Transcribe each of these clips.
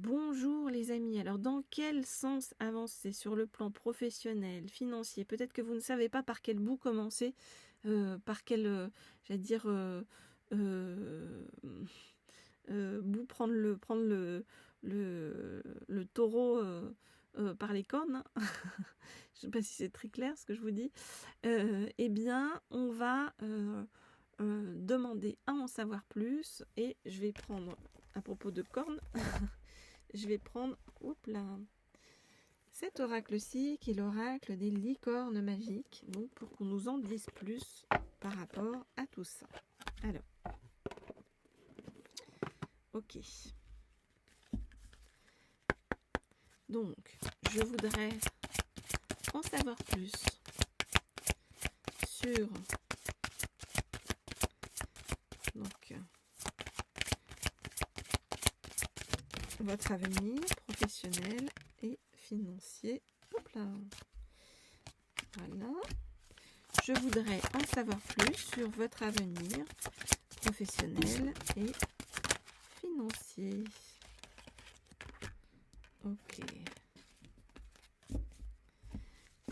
Bonjour les amis, alors dans quel sens avancer sur le plan professionnel, financier? Peut-être que vous ne savez pas par quel bout commencer, par quel, j'allais dire, euh, bout prendre le taureau par les cornes, hein. Je ne sais pas si c'est très clair ce que je vous dis. Eh bien, on va demander à en savoir plus et je vais prendre, à propos de cornes, je vais prendre, oups là, cet oracle-ci qui est l'oracle des licornes magiques, donc pour qu'on nous en dise plus par rapport à tout ça. Alors, ok. Donc, je voudrais en savoir plus sur donc, votre avenir professionnel et financier. Hop là. Voilà. Je voudrais en savoir plus sur votre avenir professionnel et financier. Ok.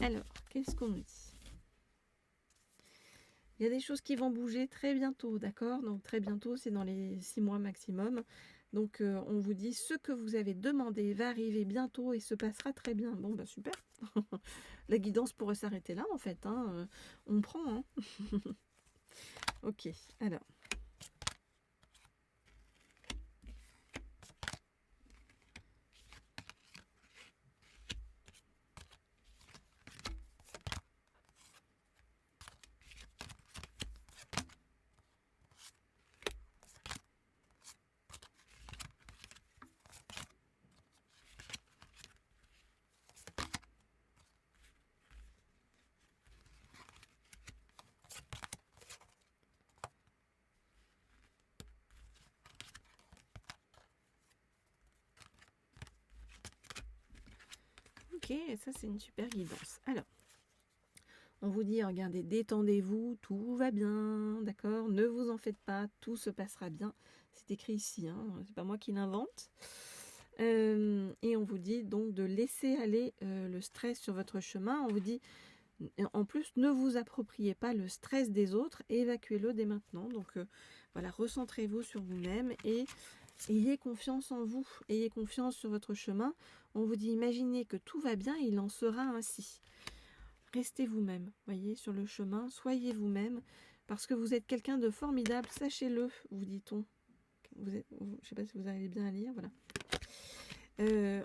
Alors, qu'est-ce qu'on nous dit? Il y a des choses qui vont bouger très bientôt, d'accord? Donc très bientôt, c'est dans les 6 mois maximum. Donc on vous dit ce que vous avez demandé va arriver bientôt et se passera très bien. Bon, bah super. La guidance pourrait s'arrêter là en fait, hein. On prend, hein. Ok, alors. Ok, ça c'est une super guidance. Alors, on vous dit, regardez, détendez-vous, tout va bien, d'accord? Ne vous en faites pas, tout se passera bien. C'est écrit ici, hein, c'est pas moi qui l'invente. Et on vous dit donc de laisser aller le stress sur votre chemin. On vous dit, en plus, ne vous appropriez pas le stress des autres, évacuez-le dès maintenant. Donc voilà, recentrez-vous sur vous-même et ayez confiance en vous, ayez confiance sur votre chemin. On vous dit, imaginez que tout va bien, il en sera ainsi. Restez vous-même, voyez, sur le chemin, soyez vous-même, parce que vous êtes quelqu'un de formidable, sachez-le, vous dit-on. Je ne sais pas si vous arrivez bien à lire, voilà.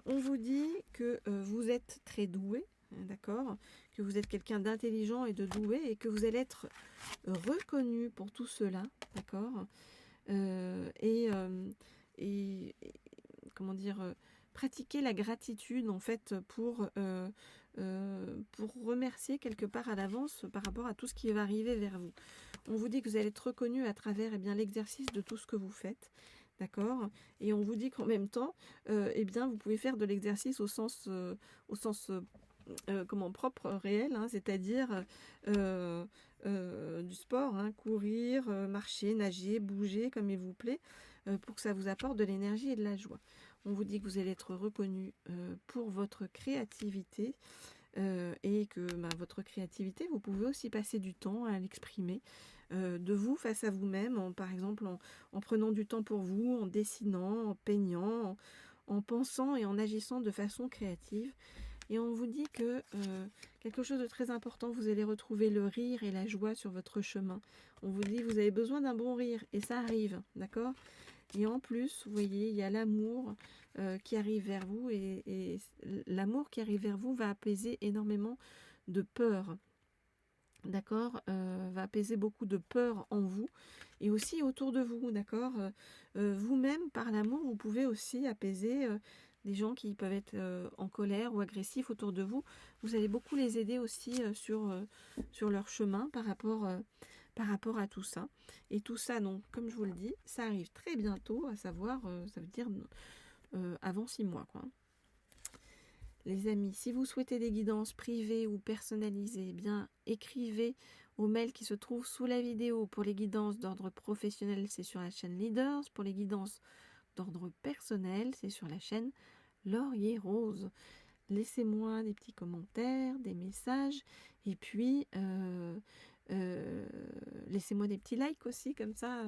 On vous dit que vous êtes très doué, d'accord, que vous êtes quelqu'un d'intelligent et de doué, et que vous allez être reconnu pour tout cela, d'accord, et comment dire, pratiquer la gratitude en fait pour remercier quelque part à l'avance par rapport à tout ce qui va arriver vers vous. On vous dit que vous allez être reconnu à travers l'exercice de tout ce que vous faites, d'accord, et on vous dit qu'en même temps, vous pouvez faire de l'exercice au sens comment propre, réel, hein, c'est-à-dire du sport, hein, courir, marcher, nager, bouger comme il vous plaît, pour que ça vous apporte de l'énergie et de la joie. On vous dit que vous allez être reconnu pour votre créativité et que votre créativité, vous pouvez aussi passer du temps à l'exprimer de vous face à vous-même, par exemple en prenant du temps pour vous, en dessinant, en peignant, en pensant et en agissant de façon créative. Et on vous dit que quelque chose de très important, vous allez retrouver le rire et la joie sur votre chemin. On vous dit que vous avez besoin d'un bon rire et ça arrive, d'accord? Et en plus, vous voyez, il y a l'amour qui arrive vers vous et l'amour qui arrive vers vous va apaiser énormément de peur. D'accord, va apaiser beaucoup de peur en vous et aussi autour de vous, d'accord. Vous-même, par l'amour, vous pouvez aussi apaiser des gens qui peuvent être en colère ou agressifs autour de vous. Vous allez beaucoup les aider aussi sur leur chemin par rapport à tout ça. Et tout ça, donc, comme je vous le dis, ça arrive très bientôt, à savoir, ça veut dire avant 6 mois, quoi. Les amis, si vous souhaitez des guidances privées ou personnalisées, eh bien écrivez au mail qui se trouve sous la vidéo. Pour les guidances d'ordre professionnel, c'est sur la chaîne Leaders. Pour les guidances d'ordre personnel, c'est sur la chaîne Laurier Rose. Laissez-moi des petits commentaires, des messages, et puis laissez-moi des petits likes aussi, comme ça,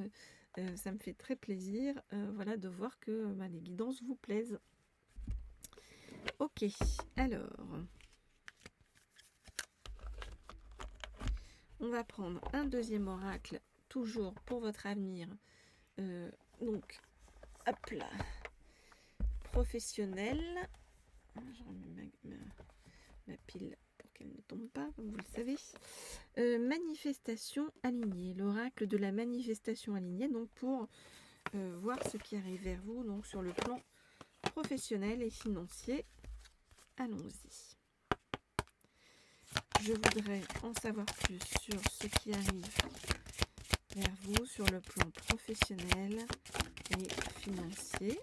ça me fait très plaisir voilà, de voir que les guidances vous plaisent. Ok, alors, on va prendre un deuxième oracle, toujours pour votre avenir. Donc, hop là, professionnel. Je remets ma pile pour qu'elle ne tombe pas, comme vous le savez. Manifestation alignée, l'oracle de la manifestation alignée, donc pour voir ce qui arrive vers vous, donc sur le plan professionnel et financier. Allons-y. Je voudrais en savoir plus sur ce qui arrive vers vous sur le plan professionnel et financier.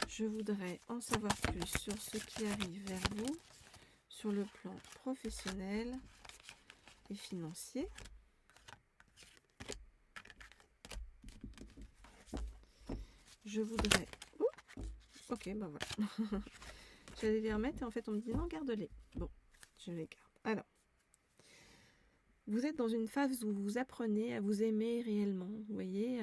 Je voudrais en savoir plus sur ce qui arrive vers vous sur le plan professionnel et financier. Je voudrais... ok, ben voilà. J'allais les remettre et en fait on me dit non, garde-les. Bon, je les garde. Alors, vous êtes dans une phase où vous apprenez à vous aimer réellement. Vous voyez,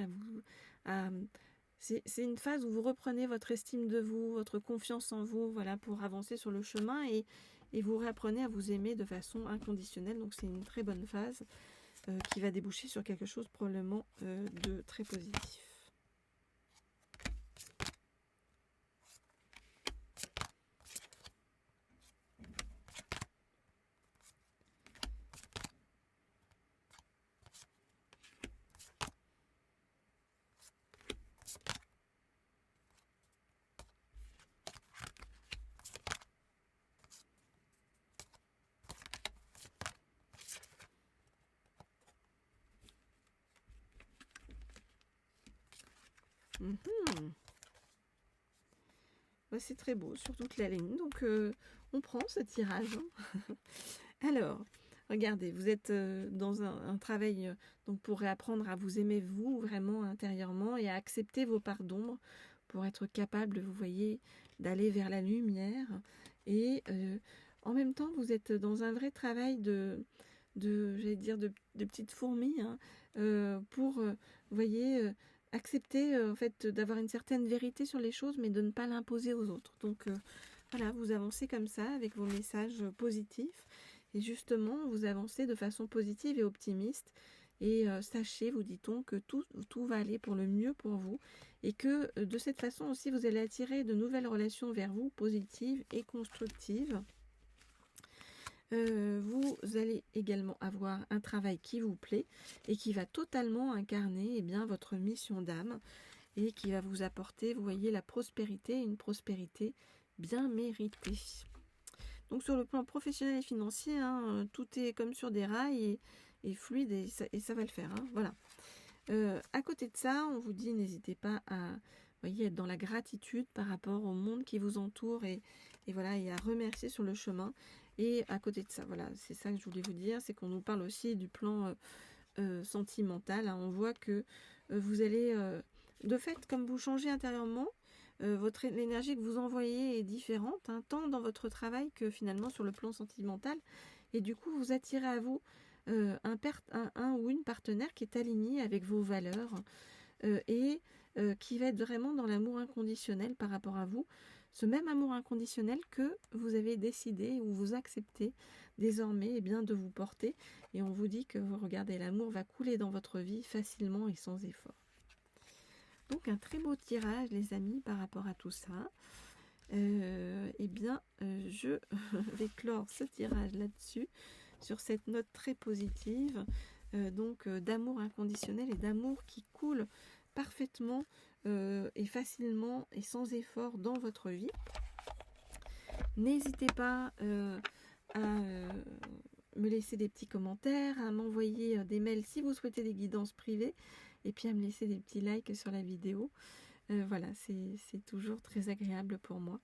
c'est une phase où vous reprenez votre estime de vous, votre confiance en vous, voilà, pour avancer sur le chemin et vous réapprenez à vous aimer de façon inconditionnelle. Donc c'est une très bonne phase qui va déboucher sur quelque chose probablement de très positif. C'est très beau sur toute la ligne, donc on prend ce tirage. Alors, regardez, vous êtes dans un travail donc pour réapprendre à vous aimer vous vraiment intérieurement et à accepter vos parts d'ombre pour être capable, vous voyez, d'aller vers la lumière. Et en même temps, vous êtes dans un vrai travail j'allais dire, de petites fourmis pour, vous voyez, accepter en fait d'avoir une certaine vérité sur les choses, mais de ne pas l'imposer aux autres. Donc voilà, vous avancez comme ça avec vos messages positifs. Et justement, vous avancez de façon positive et optimiste. Et sachez, vous dit-on, que tout va aller pour le mieux pour vous. Et que de cette façon aussi, vous allez attirer de nouvelles relations vers vous, positives et constructives. Vous allez également avoir un travail qui vous plaît et qui va totalement incarner votre mission d'âme et qui va vous apporter, vous voyez, la prospérité, une prospérité bien méritée. Donc sur le plan professionnel et financier, tout est comme sur des rails et fluide et ça va le faire. Voilà. À côté de ça, on vous dit, n'hésitez pas à être dans la gratitude par rapport au monde qui vous entoure et voilà, et à remercier sur le chemin. Et à côté de ça, voilà, c'est ça que je voulais vous dire, c'est qu'on nous parle aussi du plan sentimental. On voit que vous allez, de fait, comme vous changez intérieurement, l'énergie que vous envoyez est différente, tant dans votre travail que finalement sur le plan sentimental. Et du coup, vous attirez à vous un ou une partenaire qui est aligné avec vos valeurs et qui va être vraiment dans l'amour inconditionnel par rapport à vous. Ce même amour inconditionnel que vous avez décidé ou vous acceptez désormais de vous porter. Et on vous dit que, regardez, l'amour va couler dans votre vie facilement et sans effort. Donc un très beau tirage, les amis, par rapport à tout ça. Je vais clore ce tirage là-dessus, sur cette note très positive, d'amour inconditionnel et d'amour qui coule parfaitement et facilement et sans effort dans votre vie. N'hésitez pas à me laisser des petits commentaires, à m'envoyer des mails si vous souhaitez des guidances privées, et puis à me laisser des petits likes sur la vidéo. Voilà, c'est toujours très agréable pour moi.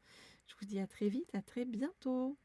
Je vous dis à très vite, à très bientôt.